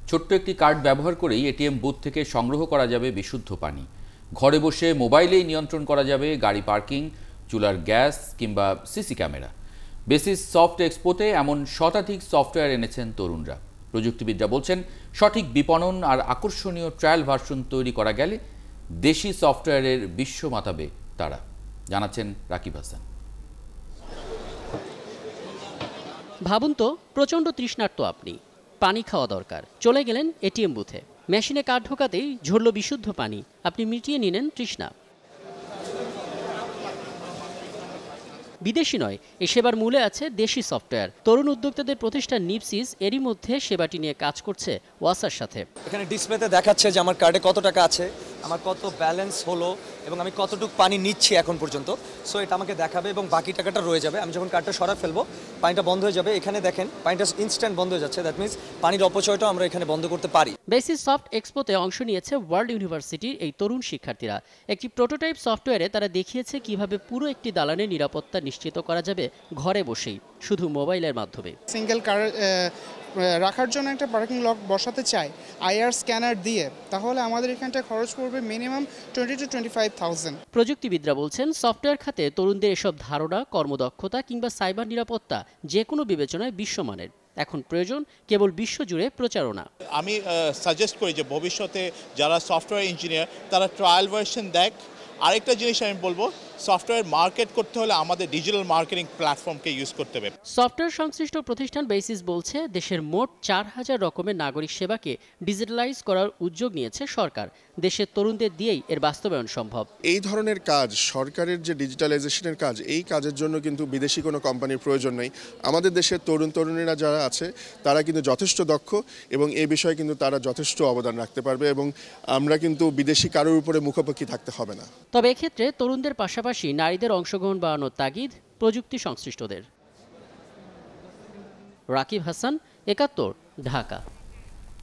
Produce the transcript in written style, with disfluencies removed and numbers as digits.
ছোট্ট একটি কার্ড ব্যবহার করেই এটিএম বুথ থেকে সংগ্রহ করা যাবে বিশুদ্ধ পানি। ঘরে বসে মোবাইলেই নিয়ন্ত্রণ করা যাবে গাড়ি পার্কিং, চুলার গ্যাস কিংবা সিসি ক্যামেরা। বেসিস সফট এক্সপোতে এমন শতাধিক সফটওয়্যার এনেছেন তরুণরা। প্রযুক্তিবিদরা বলছেন, সঠিক বিপণন আর আকর্ষণীয় ট্রায়াল ভার্সন তৈরি করা গেলে দেশি সফটওয়্যারের বিশ্ব মাতাবে তারা। জানাচ্ছেন রাকিব হাসান। ভাবুন তো, প্রচণ্ড তৃষ্ণার্ত আপনি, পানি খাওয়া দরকার। চলে গেলেন এটিএম বুথে, মেশিনে কার্ড ঢোকাতেই ঝরল বিশুদ্ধ পানি। আপনি মিটিয়ে নিলেন তৃষ্ণা। বিদেশি নয়, এই সেবার মূলে আছে দেশি সফটওয়্যার। তরুণ উদ্যোক্তাদের প্রতিষ্ঠান নিপসিস এরই মধ্যে সেবাটি নিয়ে কাজ করছে ওয়াসার সাথে। এখানে ডিসপ্লেতে দেখাচ্ছে যে আমার কার্ডে কত টাকা আছে, আমার কত ব্যালেন্স হলো এবং আমি কতটুকু পানি নিচ্ছি এখন পর্যন্ত। সো এটা আমাকে দেখাবে এবং বাকি টাকাটা রয়ে যাবে। আমি যখন কার্ডটা সরা ফেলবো, পানিটা বন্ধ হয়ে যাবে। এখানে দেখেন পানিটা ইনস্ট্যান্ট বন্ধ হয়ে যাচ্ছে। দ্যাট মিনস পানির অপচয়টাও আমরা এখানে বন্ধ করতে পারি। বেসিস সফট এক্সপোতে অংশ নিয়েছে ওয়ার্ল্ড ইউনিভার্সিটির এই তরুণ শিক্ষার্থীরা। একটি প্রোটোটাইপ সফটওয়্যারে তারা দেখিয়েছে কিভাবে পুরো একটি দালানের নিরাপত্তা নিশ্চিত করা যাবে ঘরে বসেই, শুধু মোবাইলের মাধ্যমে। সিঙ্গেল কার রাখার জন্য একটা পার্কিং লক বসাতে চাই আইআর স্ক্যানার দিয়ে, তাহলে আমাদের এখানটা খরচ পড়বে মিনিমাম 20 to 25,000। প্রযুক্তিবিদরা বলছেন, সফটওয়্যার খাতে তরুণদের এসব ধারণা, কর্মদক্ষতা কিংবা সাইবার নিরাপত্তা যে কোনো বিবেচনায় বিশ্বমানের। এখন প্রয়োজন কেবল বিশ্বজুড়ে প্রচারণা। আমি সাজেস্ট করি যে ভবিষ্যতে যারা সফটওয়্যার ইঞ্জিনিয়ার তারা ট্রায়াল ভার্সন দেখ। আরেকটা জিনিস আমি বলবো, সফটওয়্যার মার্কেট করতে হলে আমাদের ডিজিটাল মার্কেটিং প্ল্যাটফর্মকে ইউজ করতে হবে। সফটওয়্যার সংশ্লিষ্ট প্রতিষ্ঠান বেসিস বলছে, দেশের মোট 4,000 রকমের নাগরিক সেবাকে ডিজিটালাইজ করার উদ্যোগ নিয়েছে সরকার। দেশের তরুণদের দিয়েই এর বাস্তবায়ন সম্ভব। এই ধরনের কাজ, সরকারের যে ডিজিটালাইজেশনের কাজ, এই কাজের জন্য কিন্তু বিদেশি কোনো কোম্পানির প্রয়োজন নেই। আমাদের দেশের তরুণীরা যারা আছে তারা কিন্তু যথেষ্ট দক্ষ এবং এই বিষয়ে কিন্তু তারা যথেষ্ট অবদান রাখতে পারবে এবং আমরা কিন্তু বিদেশি কারোর উপরে মুখোমুখি থাকতে হবে না। তবে এক্ষেত্রে তরুণদের পাশাপাশি নারীদের অংশগ্রহণ বাড়ানোর তাগিদ প্রযুক্তি সংশ্লিষ্টদের। রাকিব হাসান, ৭১, ঢাকা।